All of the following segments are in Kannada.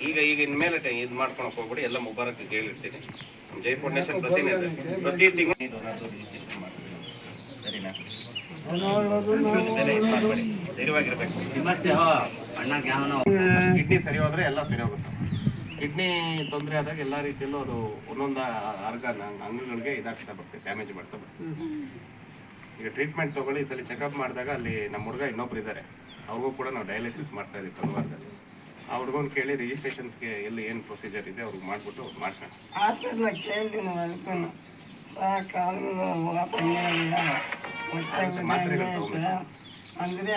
ಈಗ ಇನ್ಮೇಲೆ ಇದು ಮಾಡ್ಕೊಳಕ್ ಹೋಗ್ಬಿಡಿ, ಎಲ್ಲ ಮುಬಾರಕ್ ಹೇಳಿರ್ತೀನಿ. ಜೈ ಫೌಂಡೇಶನ್ ಪ್ರತಿ ತಿಂಗಳು ಸರಿನಾ? ಧೈರ್ಯವಾಗಿರ್ಬೇಕು. ಕಿಡ್ನಿ ಸರಿ ಹೋದ್ರೆ ಎಲ್ಲ ಸರಿ ಹೋಗುತ್ತೆ. ಕಿಡ್ನಿ ತೊಂದರೆ ಆದಾಗ ಎಲ್ಲ ರೀತಿಯಲ್ಲೂ ಅದು ಒಂದೊಂದು ಆರ್ಗನ್ ಅಂಗಗಳಿಗೆ ಇದಾಗ್ತಾ ಬರ್ತದೆ, ಡ್ಯಾಮೇಜ್ ಮಾಡ್ತಾ ಬರ್ತದೆ. ಈಗ ಟ್ರೀಟ್ಮೆಂಟ್ ತೊಗೊಳ್ಳಿ, ಈ ಸಲ ಚೆಕಪ್ ಮಾಡಿದಾಗ ಅಲ್ಲಿ ನಮ್ಮ ಹುಡುಗ ಇನ್ನೊಬ್ರು ಇದ್ದಾರೆ, ಅವ್ರಿಗೂ ಕೂಡ ನಾವು ಡಯಾಲಿಸಿಸ್ ಮಾಡ್ತಾ ಇದ್ದೀವಿ ತಲವಾರದಲ್ಲಿ. ಆ ಹುಡುಗನ ಕೇಳಿ ರಿಜಿಸ್ಟ್ರೇಷನ್ಸ್ಗೆ ಎಲ್ಲಿ ಏನು ಪ್ರೊಸೀಜರ್ ಇದೆ ಅವ್ರಿಗೆ ಮಾಡಿಬಿಟ್ಟು ಮಾಡಿಸೋಣ. ಹಾಸ್ಪಿಟ್ಲ ಕೇಳ್ತೀನಿ ಅನ್ಕೊಂಡು ಅಂದರೆ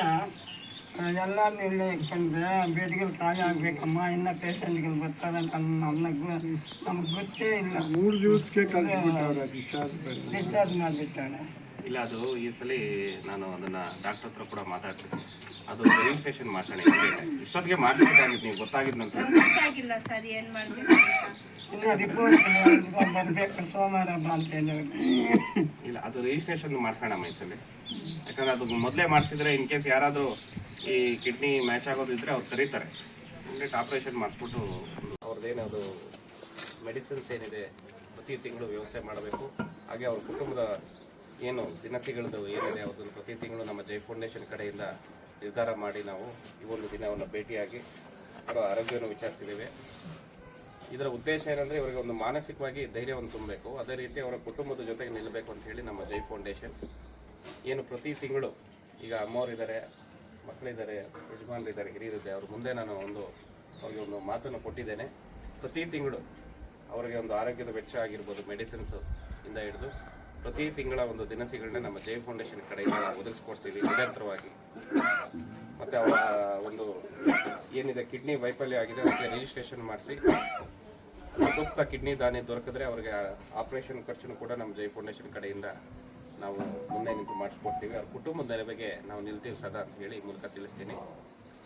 ಎಲ್ಲರೂ ಇಲ್ಲೇ ಇಟ್ಕೊಂಡ್ರೆ ಬೆಡ್ಗಳು ಖಾಲಿ ಆಗಬೇಕಮ್ಮ, ಇನ್ನೂ ಪೇಷಂಟ್ಗಳು ಬರ್ತಾರೆ ಅಂತ ನಮಗೆ ಗೊತ್ತೇ ಇಲ್ಲ. 3 ದಿವಸಕ್ಕೆ ಡಿಸ್ಚಾರ್ಜ್ ಮಾಡಿಬಿಟ್ಟಾರೆ. ಇಲ್ಲ, ಅದು ಈ ಸಲ ನಾನು ಅದನ್ನು ಡಾಕ್ಟರ್ ಹತ್ರ ಕೂಡ ಮಾತಾಡ್ತೀನಿ, ಅದು ರಿಜಿಸ್ಟ್ರೇಷನ್ ಮಾಡ್ಸೋಣ. ಇಷ್ಟೊತ್ತಿಗೆ ಮಾಡಿಸಿದ್ದಾಗಿತ್ತು, ನೀವು ಗೊತ್ತಾಗಿದ್ದ ನಂತರ ಇನ್ನು ರಿಪೋರ್ಟ್ ಬರಬೇಕು ಸೋಮವಾರ ಅಂತ ಹೇಳಿದ್ರು. ಇಲ್ಲ, ಅದು ರಿಜಿಸ್ಟ್ರೇಷನ್ ಮಾಡ್ಸೋಣ ಮೈಸಲ್ಲಿ. ಯಾಕಂದ್ರೆ ಅದು ಮೊದಲೇ ಮಾಡಿಸಿದ್ರೆ ಇನ್ ಕೇಸ್ ಯಾರಾದರೂ ಈ ಕಿಡ್ನಿ ಮ್ಯಾಚ್ ಆಗೋದಿದ್ರೆ ಅವ್ರು ಕರೀತಾರೆ. ಇಮ್ಮಿಡಿಯೇಟ್ ಆಪ್ರೇಷನ್ ಮಾಡಿಸ್ಬಿಟ್ಟು ಅವ್ರದ್ದೇನು ಅದು ಮೆಡಿಸಿನ್ಸ್ ಏನಿದೆ ಪ್ರತಿ ತಿಂಗಳು ವ್ಯವಸ್ಥೆ ಮಾಡಬೇಕು. ಹಾಗೆ ಅವ್ರ ಕುಟುಂಬದ ಏನು ದಿನಸಿಗಳದ್ದು ಏನಿದೆ ಅದನ್ನು ಪ್ರತಿ ತಿಂಗಳು ನಮ್ಮ ಜೈ ಫೌಂಡೇಶನ್ ಕಡೆಯಿಂದ ನಿರ್ಧಾರ ಮಾಡಿ ನಾವು ಈ ಒಂದು ದಿನವನ್ನು ಭೇಟಿಯಾಗಿ ಅವರ ಆರೋಗ್ಯವನ್ನು ವಿಚಾರಿಸಿದ್ದೇವೆ. ಇದರ ಉದ್ದೇಶ ಏನಂದರೆ ಇವರಿಗೆ ಒಂದು ಮಾನಸಿಕವಾಗಿ ಧೈರ್ಯವನ್ನು ತುಂಬಬೇಕು, ಅದೇ ರೀತಿ ಅವರ ಕುಟುಂಬದ ಜೊತೆಗೆ ನಿಲ್ಲಬೇಕು ಅಂತ ಹೇಳಿ ನಮ್ಮ ಜೈ ಫೌಂಡೇಶನ್ ಏನು ಪ್ರತಿ ತಿಂಗಳು, ಈಗ ಅಮ್ಮವರಿದ್ದಾರೆ, ಮಕ್ಕಳಿದ್ದಾರೆ, ಯಜಮಾನರಿದ್ದಾರೆ, ಹಿರಿಯರಿದ್ದಾರೆ, ಅವ್ರ ಮುಂದೆ ನಾನು ಅವ್ರಿಗೆ ಒಂದು ಮಾತನ್ನು ಕೊಟ್ಟಿದ್ದೇನೆ. ಪ್ರತಿ ತಿಂಗಳು ಅವರಿಗೆ ಒಂದು ಆರೋಗ್ಯದ ವೆಚ್ಚ ಆಗಿರ್ಬೋದು, ಮೆಡಿಸಿನ್ಸು ಇಂದ ಹಿಡಿದು ಪ್ರತಿ ತಿಂಗಳ ಒಂದು ದಿನಸಿಗಳನ್ನ ನಮ್ಮ ಜೈ ಫೌಂಡೇಶನ್ ಕಡೆಯಿಂದ ಒದಗಿಸ್ಕೊಡ್ತೀವಿ ನಿರಂತರವಾಗಿ. ಮತ್ತು ಅವರ ಒಂದು ಏನಿದೆ ಕಿಡ್ನಿ ವೈಫಲ್ಯ ಆಗಿದೆ ಅದಕ್ಕೆ ರಿಜಿಸ್ಟ್ರೇಷನ್ ಮಾಡಿಸಿ ಸೂಕ್ತ ಕಿಡ್ನಿ ದಾನಿ ದೊರಕಿದ್ರೆ ಅವರಿಗೆ ಆಪರೇಷನ್ ಖರ್ಚನ್ನು ಕೂಡ ನಮ್ಮ ಜೈ ಫೌಂಡೇಶನ್ ಕಡೆಯಿಂದ ನಾವು ಮುಂದೆ ನಿಂತು ಮಾಡಿಸ್ಕೊಡ್ತೀವಿ. ಅವ್ರ ಕುಟುಂಬದ ನೆರವಿಗೆ ನಾವು ನಿಲ್ತೀವಿ ಸದಾ ಅಂತ ಹೇಳಿ ಈ ಮೂಲಕ ತಿಳಿಸ್ತೀನಿ.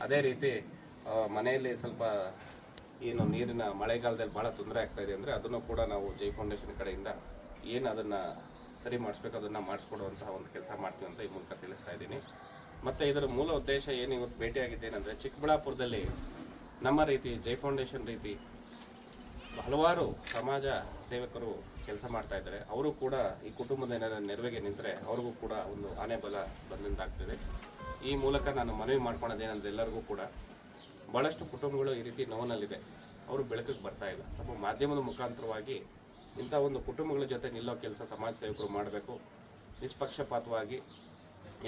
ಅದೇ ರೀತಿ ಮನೆಯಲ್ಲಿ ಸ್ವಲ್ಪ ಏನು ನೀರಿನ ಮಳೆಗಾಲದಲ್ಲಿ ಭಾಳ ತೊಂದರೆ ಆಗ್ತಾಯಿದೆ ಅಂದರೆ ಅದನ್ನು ಕೂಡ ನಾವು ಜೈ ಫೌಂಡೇಶನ್ ಕಡೆಯಿಂದ ಏನು ಅದನ್ನು ಸರಿ ಮಾಡಿಸ್ಬೇಕು ಅದನ್ನು ಮಾಡಿಸ್ಕೊಡುವಂತಹ ಒಂದು ಕೆಲಸ ಮಾಡ್ತೀವಿ ಅಂತ ಈ ಮೂಲಕ ತಿಳಿಸ್ತಾ ಇದ್ದೀನಿ. ಮತ್ತು ಇದರ ಮೂಲ ಉದ್ದೇಶ ಏನು ಇವತ್ತು ಭೇಟಿಯಾಗಿದ್ದೇನೆಂದರೆ, ಚಿಕ್ಕಬಳ್ಳಾಪುರದಲ್ಲಿ ನಮ್ಮ ರೀತಿ ಜೈ ಫೌಂಡೇಶನ್ ರೀತಿ ಹಲವಾರು ಸಮಾಜ ಸೇವಕರು ಕೆಲಸ ಮಾಡ್ತಾ ಇದ್ದಾರೆ. ಅವರು ಕೂಡ ಈ ಕುಟುಂಬದ ನೆರವಿಗೆ ನಿಂತರೆ ಅವ್ರಿಗೂ ಕೂಡ ಒಂದು ಆನೆ ಬಲ ಬಂದಂತಾಗ್ತದೆ. ಈ ಮೂಲಕ ನಾನು ಮನವಿ ಮಾಡ್ಕೊಳೋದೇನೆಂದರೆ, ಎಲ್ಲರಿಗೂ ಕೂಡ ಭಾಳಷ್ಟು ಕುಟುಂಬಗಳು ಈ ರೀತಿ ನೋವಿನಲ್ಲಿದೆ, ಅವರು ಬೆಳಕಿಗೆ ಬರ್ತಾ ಇಲ್ಲ. ನಮ್ಮ ಮಾಧ್ಯಮದ ಮುಖಾಂತರವಾಗಿ ಇಂಥ ಒಂದು ಕುಟುಂಬಗಳ ಜೊತೆ ನಿಲ್ಲೋ ಕೆಲಸ ಸಮಾಜ ಸೇವಕರು ಮಾಡಬೇಕು. ನಿಷ್ಪಕ್ಷಪಾತವಾಗಿ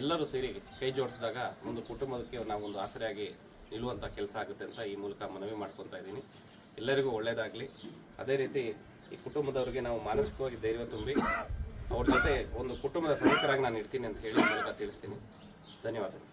ಎಲ್ಲರೂ ಸೇರಿ ಕೈ ಜೋಡಿಸಿದಾಗ ಒಂದು ಕುಟುಂಬಕ್ಕೆ ನಾವೊಂದು ಆಸರೆಯಾಗಿ ನಿಲ್ಲುವಂಥ ಕೆಲಸ ಆಗುತ್ತೆ ಅಂತ ಈ ಮೂಲಕ ಮನವಿ ಮಾಡ್ಕೊತಾ ಇದ್ದೀನಿ. ಎಲ್ಲರಿಗೂ ಒಳ್ಳೆಯದಾಗಲಿ. ಅದೇ ರೀತಿ ಈ ಕುಟುಂಬದವರಿಗೆ ನಾವು ಮಾನಸಿಕವಾಗಿ ಧೈರ್ಯ ತುಂಬಿ ಅವ್ರ ಜೊತೆ ಒಂದು ಕುಟುಂಬದ ಸದಸ್ಯರಾಗಿ ನಾನು ಇರ್ತೀನಿ ಅಂತ ಹೇಳಿ ಮೂಲಕ ತಿಳಿಸ್ತೀನಿ. ಧನ್ಯವಾದಗಳು.